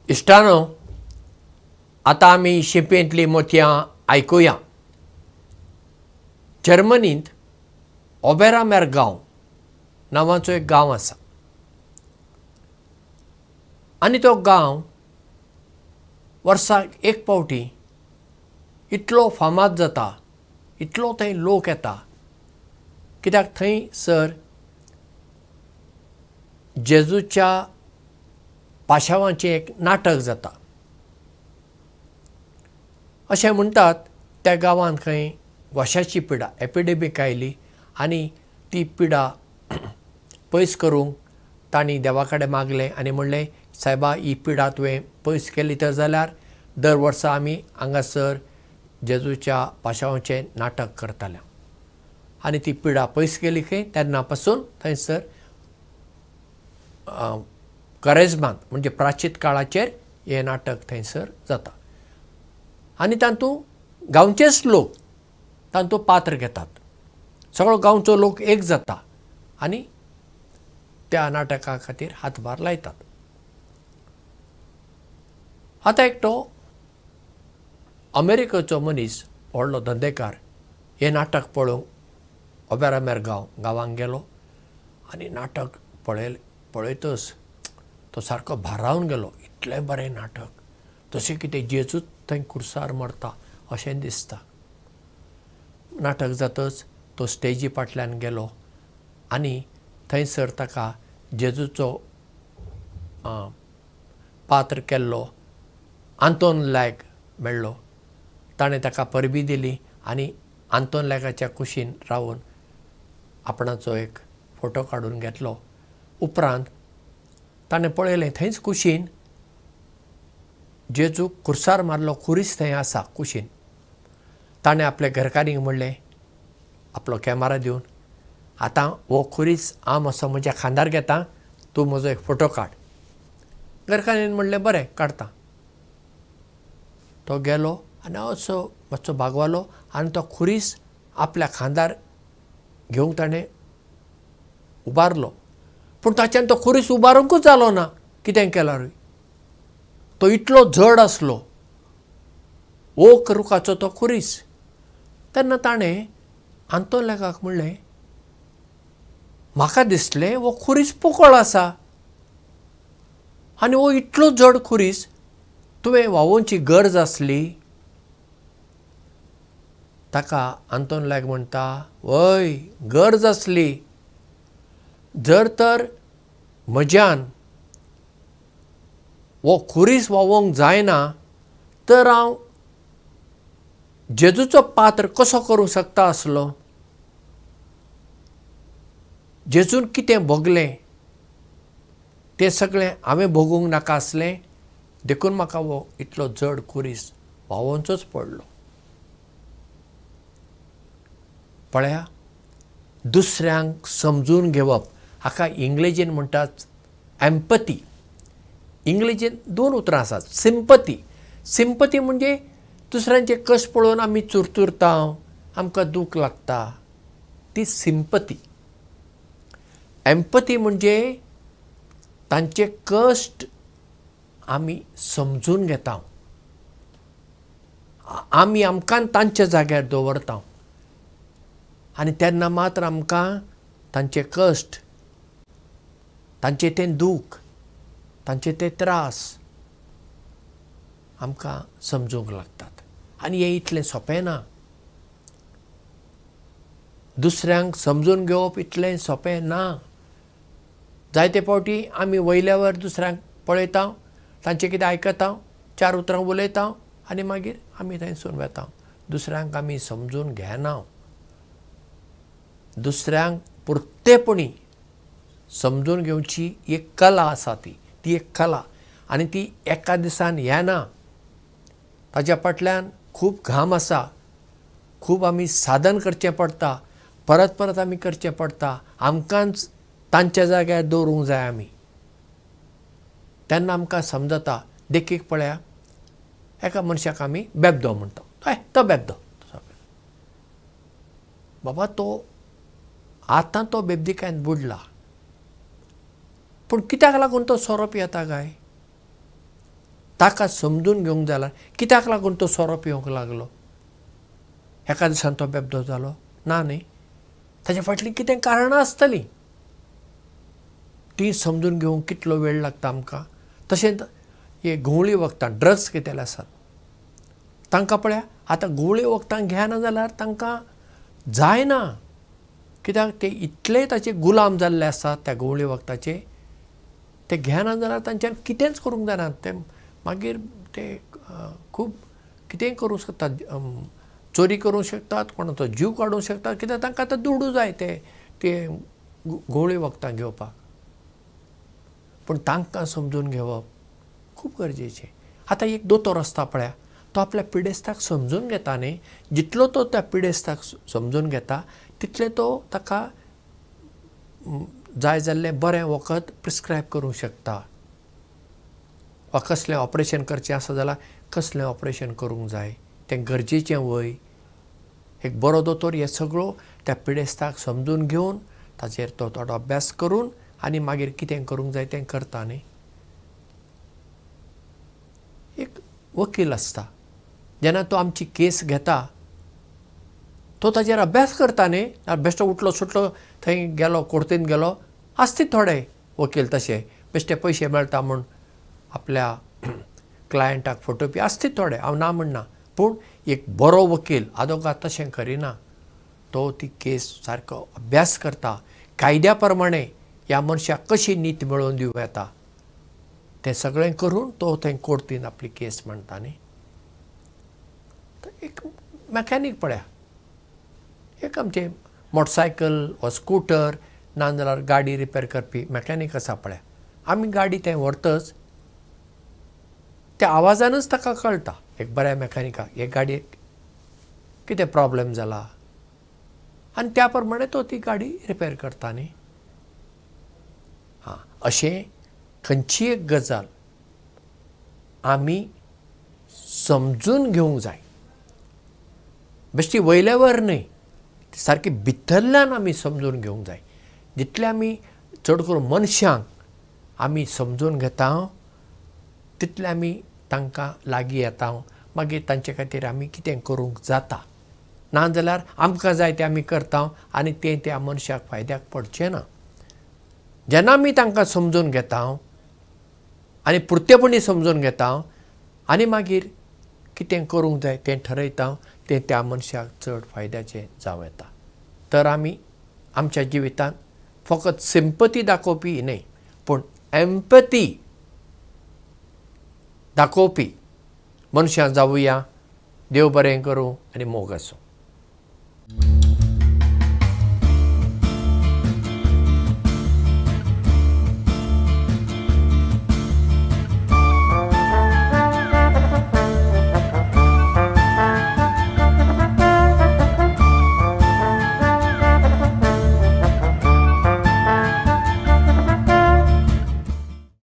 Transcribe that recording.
इश्टानो, आतां आमी शिंपेंतलीं मोतयां आयकुया. जर्मनींत ओबेरामेरगांव नांवाचो एक गांव आसा आनी तो गांव वर्साक एक फावटी इतलो फामाद जाता, इतलो थंय लोक येता, कित्याक थंयसर जेजूच्या पाशांवाचें एक नाटक जाता. अशें म्हणटात त्या गांवांत खंय वशाची पिडा एपिडेमीक आयली आनी ती पिडा पयस करूंक तांणी देवा कडेन मागलें आनी म्हणलें, सायबा, ही पिडा तुवें पयस केली तर जाल्यार दर वर्सा आमी हांगासर जेजूच्या पाशांवाचें नाटक करतले. आनी ती पिडा पयस केली खंय तेन्ना पासून थंयसर करेजमांत म्हणजे प्राचीत काळाचेर हें नाटक थंयसर जाता. आनी तातूंत गांवचेच लोक तातूंत पात्र घेतात. सगळो गांवचो लोक एक जाता आनी त्या नाटका खातीर हातभार लायतात. आतां एकटो अमेरिकेचो मनीस, व्हडलो धंदेकार, हें नाटक पळोवंक ओबेरामेरगांव गांवांत गेलो आनी नाटक पळयतच तो सारको भारावन गेलो. इतलें बरें नाटक, तशें कितें जेजूच थंय खुर्सार मरता अशें दिसता. नाटक जातच तो स्टेजी फाटल्यान गेलो आनी थंयसर ताका जेजूचो पात्र केल्लो आंतोन लॅग मेळ्ळो. ताणें ताका परबी दिली आनी आंतोन लॅगाच्या कुशीन रावन आपणाचो एक फोटो काडून घेतलो. उपरांत ताणें पळयलें थंयच कुशीन जेजूक खुर्सार मारलो खुरीस थंय आसा कुशीन. ताणें आपल्या घरकारीक म्हणलें, आपलो कॅमेरा दिवन, आतां हो खुरीस हांव मातसो म्हज्या खांदार घेतां, तूं म्हजो एक फोटो काड. घरकारीन म्हणलें, बरें, काडटां. तो गेलो आनी असो मातसो भागवालो आनी तो खुरीस आपल्या खांदार घेवंक ताणें उबारलो. पूण ताच्यान तो खुरीस उबारूंकूच जालो ना कितें केल्यारूय. तो इतलो जड आसलो, ओक रुखाचो तो खुरीस. तेन्ना ताणें आंतोन लॅगाक म्हणलें, म्हाका दिसलें हो खुरीस पोकळ आसा आनी हो इतलो जड खुरीस तुवें व्हांवोवची गरज आसली. ताका आंतोन लॅग म्हणटा, वय, गरज आसली. जर तर म्हज्यान हो खुरीस व्हांवोवंक जायना तर हांव जेजूचो पात्र कसो करूंक शकता आसलो. जेजून कितें भोगलें तें सगळें हांवें भोगूंक नाका आसलें, देखून म्हाका हो इतलो जड खुरीस व्हांवोवचोच पडलो. पळया, दुसऱ्यांक समजून घेवप हाका इंग्लिशीन म्हणटात एम्पथी. इंग्लिशीन 2 उतरां आसात. सिंपथी म्हणजे दुसऱ्यांचे कश्ट पळोवन आमी चुरचुरता, आमकां दूख लागता, ती सिंपथी. एम्पथी म्हणजे तांचे कश्ट आमी समजून घेता, आमी आमकां तांच्या जाग्यार दवरता आनी तेन्ना मात्र आमकां तांचे कश्ट, तांचें तें दूख, तांचे ते त्रास आमकां समजूंक लागतात. आनी हें इतलें सोंपें ना. दुसऱ्यांक समजून घेवप इतलें सोंपें ना. जायते फावटी आमी वयल्यावर दुसऱ्यांक पळयता, तांचें कितें आयकता, 4 उतरां उलयता आनी मागीर आमी थंयसून वेता. दुसऱ्यांक आमी समजून घेना. दुसऱ्यांक पुर्तेपणी समजून घेवची एक कला आसा. ती एक कला आनी ती एका दिसान येना. ताच्या फाटल्यान खूब घाम आसा, खूब आमी साधन करचें पडटा, परत परत आमी करचें पडटा. आमकांच तांच्या जाग्यार दवरूंक जाय आमी. तेन्ना आमकां समजता. देखीक पळया, एका मनशाक आमी बेबदो म्हणटा, हय तो बेबदो. बाबा, तो आतां तो बेबदिकायेन बुडला, पूण कित्याक लागून तो सोरोप येता काय? ताका समजून घेवंक जाल्यार कित्याक लागून तो सोरो पिवंक लागलो? एका दिसान तो बेबदो जालो ना न्ही. ताचे फाटलीं कितें कारणां आसतलीं. ती समजून घेवंक कितलो वेळ लागता आमकां. तशेंच हे घुंवळे वखदां ड्रग्स घेतिल्ले आसात तांकां पळया आतां घुंवळे वखदां घेना जाल्यार तांकां जायना. कित्याक ते इतले ताचे गुलाम जाल्ले आसात त्या घुंवळे वखदाचे. ते घेना जाल्यार तांच्यान कितेंच करूंक जायना. ते मागीर ते खूब कितेंय करूंक शकतात. चोरी करूंक शकतात, कोणाचो जीव काडूंक शकतात. कित्याक तांकां आतां दुडू जाय ते घुंवळे वखदां घेवपाक. पूण तांकां समजून घेवप खूब गरजेचें. आतां एक दोतोर आसता पळया, तो आपल्या पिडेस्ताक समजून घेता न्ही. जितलो तो त्या पिडेस्ताक समजून घेता तितले तो ताका जाय जाल्लें बरें वखद प्रिस्क्रायब करूंक शकता. वा कसलें ऑपरेशन करचें आसा जाल्यार कसलें ऑपरेशन करूंक जाय तें गरजेचें वय. एक बरो दोतोर हें सगळो त्या पिडेस्ताक समजून घेवन ताचेर तो थोडो अभ्यास करून आनी मागीर कितें करूंक जाय तें करता न्ही. एक वकील आसता, जेन्ना तो आमची केस घेता तो ताचेर अभ्यास करता न्ही. बेश्टो उठलो सुटलो थंय गेलो कोर्टीन गेलो. आसता थोडे वकील तशे बेश्टे पयशे मेळटा म्हूण आपल्या क्लायंटाक फटोवपी आसता थोडे, हांव ना म्हणना. पूण एक बरो वकील आदोगाद तशें करिना. तो ती केस सारको अभ्यास करता. कायद्या प्रमाणे ह्या मनशाक कशी नीत मेळोवन दिवं येता तें सगळें करून तो थंय कोर्टीन आपली केस म्हणटा न्ही. एक मॅकॅनीक पळया, एक आमचे मोटरसायकल वा स्कूटर नाजाल्यार गाडी रिपेर करपी मॅकॅनीक आसा पळया. आमी गाडी थंय व्हरतच त्या आवाजानूच ताका कळटा एक बऱ्या मॅकॅनिकाक हे गाडयेक कितें प्रॉब्लेम जाला आनी त्या प्रमाणे तो ती गाडी रिपेर करता न्ही. हां, अशें खंयची एक गजाल आमी समजून घेवंक जाय. बेश्टी वयल्या वयर न्हय, सारकी भितरल्यान आमी समजून घेवंक जाय. जितले आमी चड करून मनशांक आमी समजून घेता तितले आमी तांकां लागीं येता. मागीर तांचे खातीर आमी कितें करूंक जाता. नाजाल्यार आमकां जाय तें आमी करता आनी तें त्या मनशाक फायद्याक पडचें ना. जेन्ना आमी तांकां समजून घेता आनी पुर्तेपणी समजून घेता आनी मागीर कितें करूंक जाय तें ठरयता, तें त्या मनशाक चड फायद्याचें जावं येता. तर आमी आमच्या जिवितांत फकत सिंपती दाखोवपी न्हय पूण एम्पथी दाखोवपी मनशां जावुया. देव बरें करूं आनी मोग आसूं.